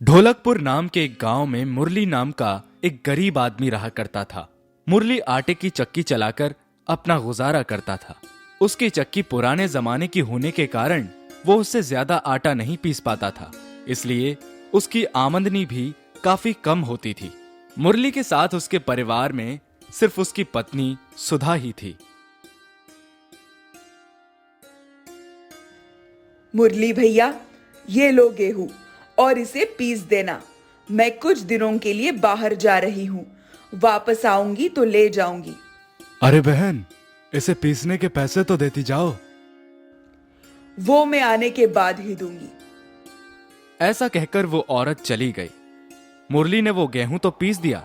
ढोलकपुर नाम के एक गांव में मुरली नाम का एक गरीब आदमी रहा करता था। मुरली आटे की चक्की चलाकर अपना गुजारा करता था। उसकी चक्की पुराने जमाने की होने के कारण वो उससे ज्यादा आटा नहीं पीस पाता था, इसलिए उसकी आमदनी भी काफी कम होती थी। मुरली के साथ उसके परिवार में सिर्फ उसकी पत्नी सुधा ही थी। मुरली भैया, ये लो गेहूं और इसे पीस देना। मैं कुछ दिनों के लिए बाहर जा रही हूँ, वापस आऊंगी तो ले जाऊंगी। अरे बहन, इसे पीसने के पैसे तो देती जाओ। वो मैं आने के बाद ही दूंगी। ऐसा कहकर वो औरत चली गई। मुरली ने वो गेहूं तो पीस दिया,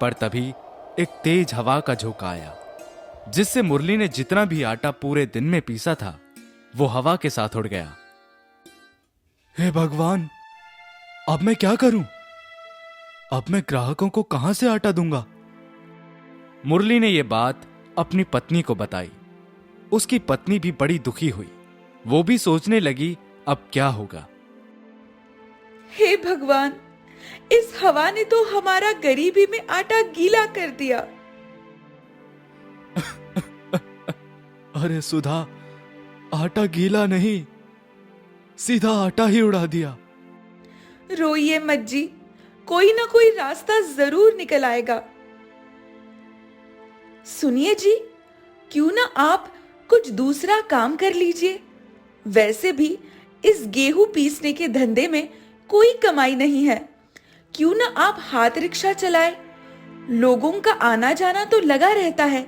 पर तभी एक तेज हवा का झोंका आया, जिससे मुरली ने जितना भी आटा पूरे दिन में पीसा था वो हवा के साथ उड़ गया। हे भगवान, अब मैं क्या करूं? अब मैं ग्राहकों को कहां से आटा दूंगा? मुरली ने यह बात अपनी पत्नी को बताई। उसकी पत्नी भी बड़ी दुखी हुई। वो भी सोचने लगी अब क्या होगा। हे भगवान, इस हवा ने तो हमारा गरीबी में आटा गीला कर दिया। अरे सुधा, आटा गीला नहीं, सीधा आटा ही उड़ा दिया। रोइए मत जी, कोई ना कोई रास्ता जरूर निकल आएगा। सुनिए जी, क्यों ना आप कुछ दूसरा काम कर लीजिए। वैसे भी इस गेहूं पीसने के धंधे में कोई कमाई नहीं है। क्यों ना आप हाथ रिक्शा चलाएं? लोगों का आना जाना तो लगा रहता है,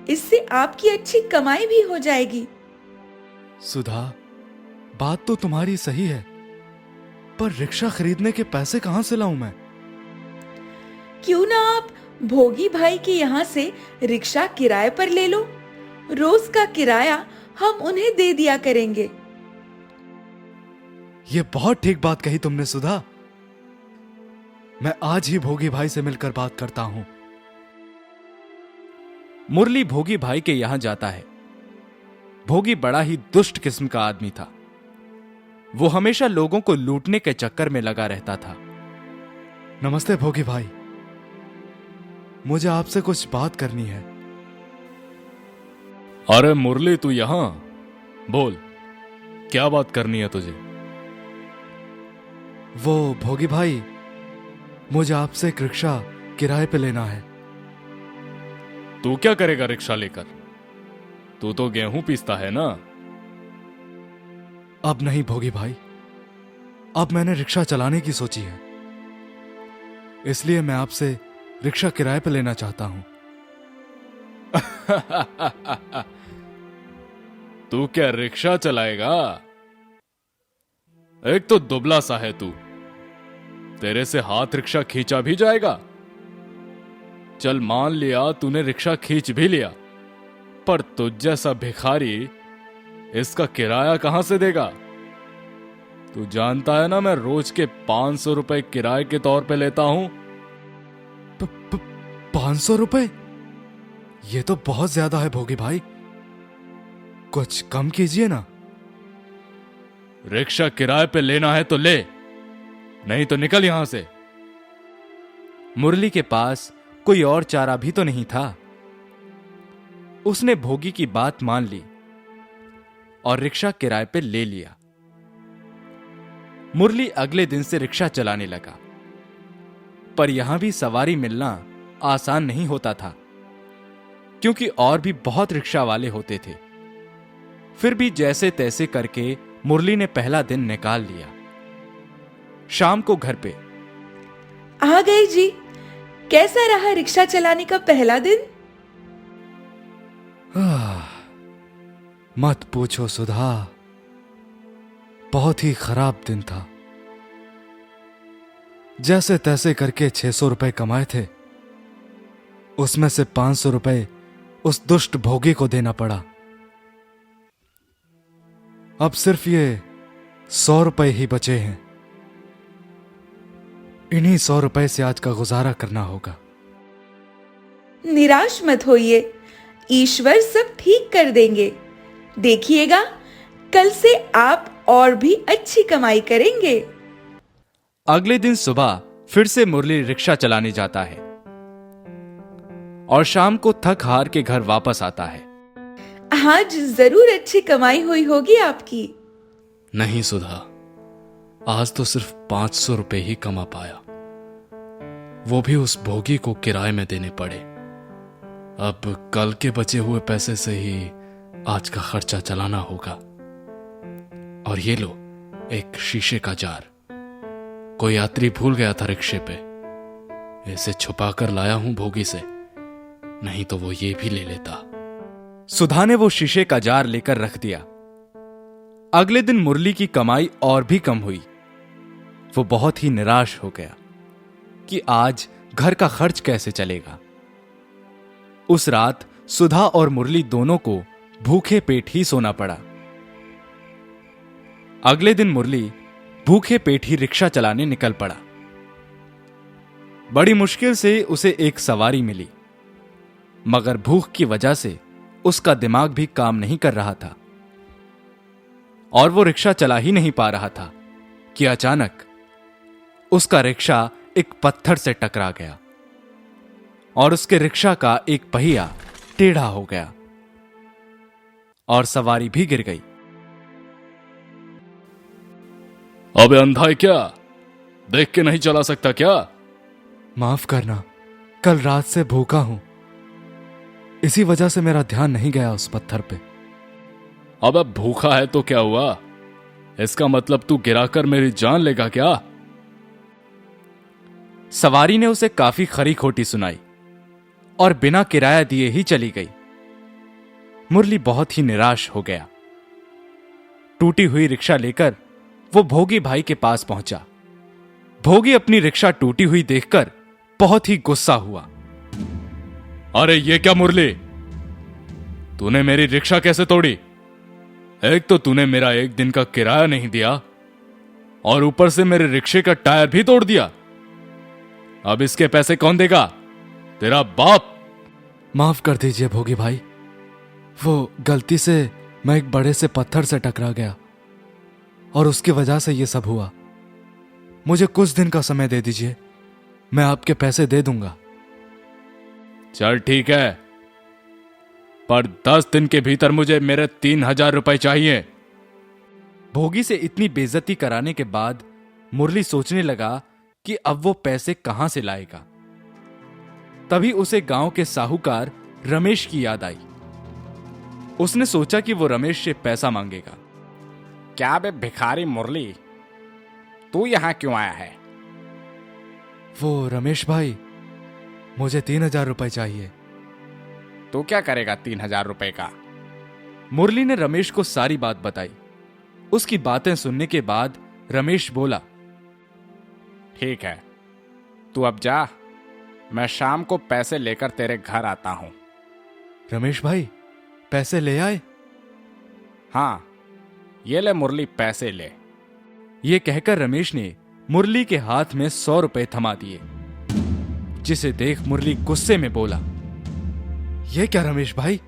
इससे आपकी अच्छी कमाई भी हो जाएगी। सुधा, बात तो तुम्हारी सही है, पर रिक्शा खरीदने के पैसे कहां से लाऊं मैं? क्यों ना आप भोगी भाई के यहाँ से रिक्शा किराए पर ले लो। रोज का किराया हम उन्हें दे दिया करेंगे। यह बहुत ठीक बात कही तुमने सुधा। मैं आज ही भोगी भाई से मिलकर बात करता हूं। मुरली भोगी भाई के यहां जाता है। भोगी बड़ा ही दुष्ट किस्म का आदमी था। वो हमेशा लोगों को लूटने के चक्कर में लगा रहता था। नमस्ते भोगी भाई, मुझे आपसे कुछ बात करनी है। अरे मुरली, तू यहां? बोल, क्या बात करनी है तुझे? वो भोगी भाई, मुझे आपसे एक रिक्शा किराए पे लेना है। तू क्या करेगा रिक्शा लेकर? तू तो गेहूं पीसता है ना। अब नहीं भोगी भाई, अब मैंने रिक्शा चलाने की सोची है, इसलिए मैं आपसे रिक्शा किराए पे लेना चाहता हूं। तू क्या रिक्शा चलाएगा? एक तो दुबला सा है तू, तेरे से हाथ रिक्शा खींचा भी जाएगा? चल मान लिया तूने रिक्शा खींच भी लिया, पर तुझ जैसा भिखारी इसका किराया कहां से देगा? तू जानता है ना, मैं रोज के 500 रुपए किराए के तौर पे लेता हूं। 500 रुपए? ये तो बहुत ज्यादा है भोगी भाई, कुछ कम कीजिए ना। रिक्शा किराए पे लेना है तो ले, नहीं तो निकल यहां से। मुरली के पास कोई और चारा भी तो नहीं था। उसने भोगी की बात मान ली और रिक्शा किराए पे ले लिया। मुरली अगले दिन से रिक्शा चलाने लगा, पर यहां भी सवारी मिलना आसान नहीं होता था, क्योंकि और भी बहुत रिक्शा वाले होते थे। फिर भी जैसे तैसे करके मुरली ने पहला दिन निकाल लिया। शाम को घर पे आ गई जी, कैसा रहा रिक्शा चलाने का पहला दिन? मत पूछो सुधा, बहुत ही खराब दिन था। जैसे तैसे करके 600 रुपए कमाए थे, उसमें से 500 रुपए उस दुष्ट भोगी को देना पड़ा। अब सिर्फ ये 100 रुपए ही बचे हैं। इन्हीं 100 रुपए से आज का गुजारा करना होगा। निराश मत होइए, ईश्वर सब ठीक कर देंगे। देखिएगा, कल से आप और भी अच्छी कमाई करेंगे। अगले दिन सुबह फिर से मुरली रिक्शा चलाने जाता है और शाम को थक हार के घर वापस आता है। आज जरूर अच्छी कमाई हुई होगी आपकी। नहीं सुधा, आज तो सिर्फ 500 रुपए ही कमा पाया, वो भी उस भोगी को किराए में देने पड़े। अब कल के बचे हुए पैसे से ही आज का खर्चा चलाना होगा। और ये लो, एक शीशे का जार। कोई यात्री भूल गया था रिक्शे पे, इसे छुपा कर लाया हूं भोगी से, नहीं तो वो ये भी ले लेता। सुधा ने वो शीशे का जार लेकर रख दिया। अगले दिन मुरली की कमाई और भी कम हुई। वो बहुत ही निराश हो गया कि आज घर का खर्च कैसे चलेगा। उस रात सुधा और मुरली दोनों को भूखे पेट ही सोना पड़ा। अगले दिन मुरली भूखे पेट ही रिक्शा चलाने निकल पड़ा। बड़ी मुश्किल से उसे एक सवारी मिली, मगर भूख की वजह से उसका दिमाग भी काम नहीं कर रहा था और वो रिक्शा चला ही नहीं पा रहा था कि अचानक उसका रिक्शा एक पत्थर से टकरा गया और उसके रिक्शा का एक पहिया टेढ़ा हो गया और सवारी भी गिर गई। अबे अंधा है क्या? देख के नहीं चला सकता क्या? माफ करना, कल रात से भूखा हूं, इसी वजह से मेरा ध्यान नहीं गया उस पत्थर पे। अब भूखा है तो क्या हुआ? इसका मतलब तू गिराकर मेरी जान लेगा क्या? सवारी ने उसे काफी खरी खोटी सुनाई और बिना किराया दिए ही चली गई। मुरली बहुत ही निराश हो गया। टूटी हुई रिक्शा लेकर वो भोगी भाई के पास पहुंचा। भोगी अपनी रिक्शा टूटी हुई देखकर बहुत ही गुस्सा हुआ। अरे ये क्या मुरली, तूने मेरी रिक्शा कैसे तोड़ी? एक तो तूने मेरा एक दिन का किराया नहीं दिया और ऊपर से मेरे रिक्शे का टायर भी तोड़ दिया। अब इसके पैसे कौन देगा? तेरा बाप। माफ कर दीजिए भोगी भाई, वो गलती से मैं एक बड़े से पत्थर से टकरा गया और उसकी वजह से ये सब हुआ। मुझे कुछ दिन का समय दे दीजिए, मैं आपके पैसे दे दूंगा। चल ठीक है, पर 10 दिन के भीतर मुझे मेरे 3000 रुपए चाहिए। भोगी से इतनी बेइज्जती कराने के बाद मुरली सोचने लगा कि अब वो पैसे कहां से लाएगा। तभी उसे गांव के साहूकार रमेश की याद आई। उसने सोचा कि वो रमेश से पैसा मांगेगा। क्या बे भिखारी मुरली, तू यहां क्यों आया है? वो रमेश भाई, मुझे 3000 रुपए चाहिए। तू क्या करेगा 3000 रुपए का? मुरली ने रमेश को सारी बात बताई। उसकी बातें सुनने के बाद रमेश बोला, ठीक है, तू अब जा, मैं शाम को पैसे लेकर तेरे घर आता हूं। रमेश भाई, पैसे ले आए? हाँ, ये ले मुरली, पैसे ले। ये कहकर रमेश ने मुरली के हाथ में 100 रुपए थमा दिए, जिसे देख मुरली गुस्से में बोला, ये क्या रमेश भाई,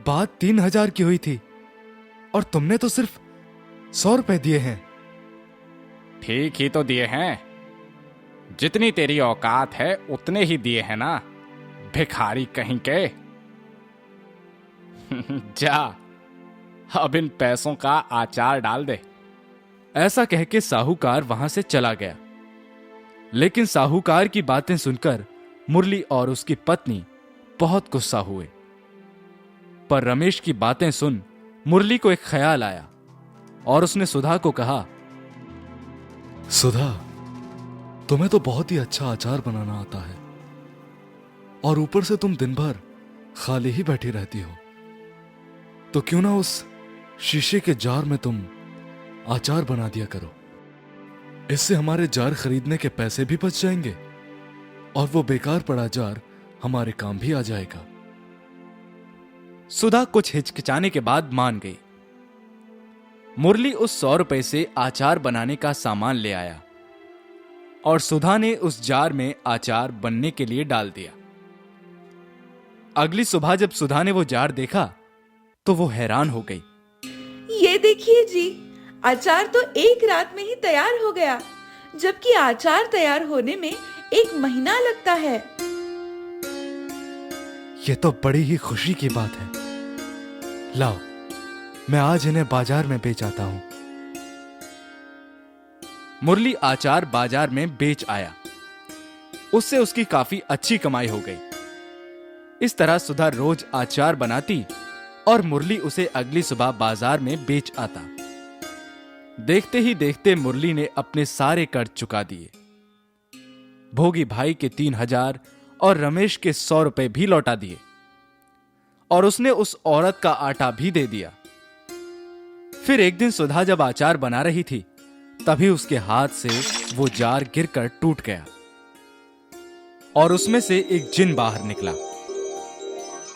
बात 3000 की हुई थी और तुमने तो सिर्फ 100 रुपए दिए हैं। ठीक ही तो दिए हैं, जितनी तेरी औकात है उतने ही दिए हैं ना, भिखारी कहीं के। जा, अब इन पैसों का आचार डाल दे। ऐसा कह के साहूकार वहां से चला गया। लेकिन साहूकार की बातें सुनकर मुरली और उसकी पत्नी बहुत गुस्सा हुए। पर रमेश की बातें सुन मुरली को एक ख्याल आया और उसने सुधा को कहा, सुधा, तुम्हें तो बहुत ही अच्छा अचार बनाना आता है और ऊपर से तुम दिन भर खाली ही बैठी रहती हो, तो क्यों ना उस शीशे के जार में तुम अचार बना दिया करो। इससे हमारे जार खरीदने के पैसे भी बच जाएंगे और वो बेकार पड़ा जार हमारे काम भी आ जाएगा। सुधा कुछ हिचकिचाने के बाद मान गई। मुरली उस 100 रुपए से आचार बनाने का सामान ले आया और सुधा ने उस जार में आचार बनने के लिए डाल दिया। अगली सुबह जब सुधा ने वो जार देखा तो वो हैरान हो गई। ये देखिए जी, अचार तो एक रात में ही तैयार हो गया। जबकि अचार तैयार होने में 1 महीना लगता है। ये तो बड़ी ही खुशी की बात है। लाओ, मैं आज इन्हें बाजार में बेच आता हूं। मुरली आचार बाजार में बेच आया। उससे उसकी काफी अच्छी कमाई हो गई। इस तरह सुधा रोज आचार बनाती और मुरली उसे अगली सुबह बाजार में बेच आता। देखते ही देखते मुरली ने अपने सारे कर्ज चुका दिए। भोगी भाई के 3,000 और रमेश के 100 रुपए भी लौटा दिए और उसने उस औरत का आटा भी दे दिया। फिर एक दिन सुधा जब अचार बना रही थी, तभी उसके हाथ से वो जार गिरकर टूट गया और उसमें से एक जिन बाहर निकला,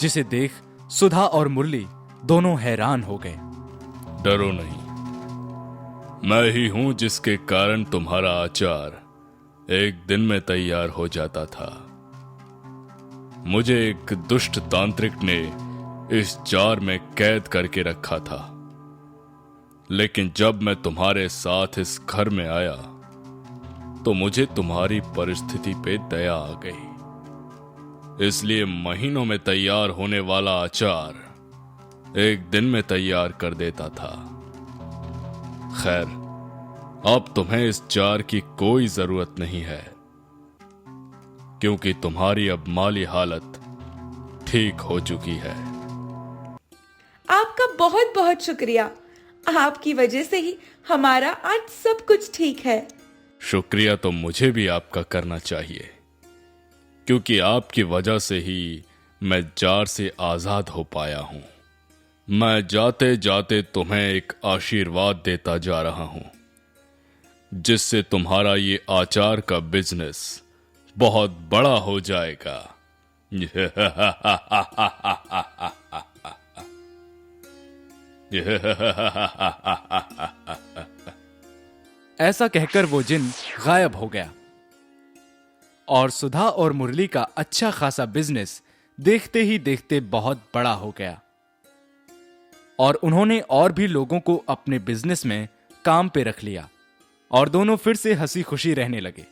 जिसे देख सुधा और मुरली दोनों हैरान हो गए। डरो नहीं, मैं ही हूं जिसके कारण तुम्हारा अचार एक दिन में तैयार हो जाता था। मुझे एक दुष्ट तांत्रिक ने इस जार में कैद करके रखा था, लेकिन जब मैं तुम्हारे साथ इस घर में आया तो मुझे तुम्हारी परिस्थिति पे दया आ गई। इसलिए महीनों में तैयार होने वाला अचार एक दिन में तैयार कर देता था। खैर, अब तुम्हें इस जार की कोई जरूरत नहीं है, क्योंकि तुम्हारी अब माली हालत ठीक हो चुकी है। आपका बहुत बहुत शुक्रिया। आपकी वजह से ही हमारा आज सब कुछ ठीक है। शुक्रिया तो मुझे भी आपका करना चाहिए, क्योंकि आपकी वजह से ही मैं जार से आजाद हो पाया हूं। मैं जाते जाते तुम्हें एक आशीर्वाद देता जा रहा हूं, जिससे तुम्हारा ये आचार का बिजनेस बहुत बड़ा हो जाएगा। ऐसा कहकर वो जिन गायब हो गया और सुधा और मुरली का अच्छा खासा बिजनेस देखते ही देखते बहुत बड़ा हो गया और उन्होंने और भी लोगों को अपने बिजनेस में काम पे रख लिया और दोनों फिर से हंसी खुशी रहने लगे।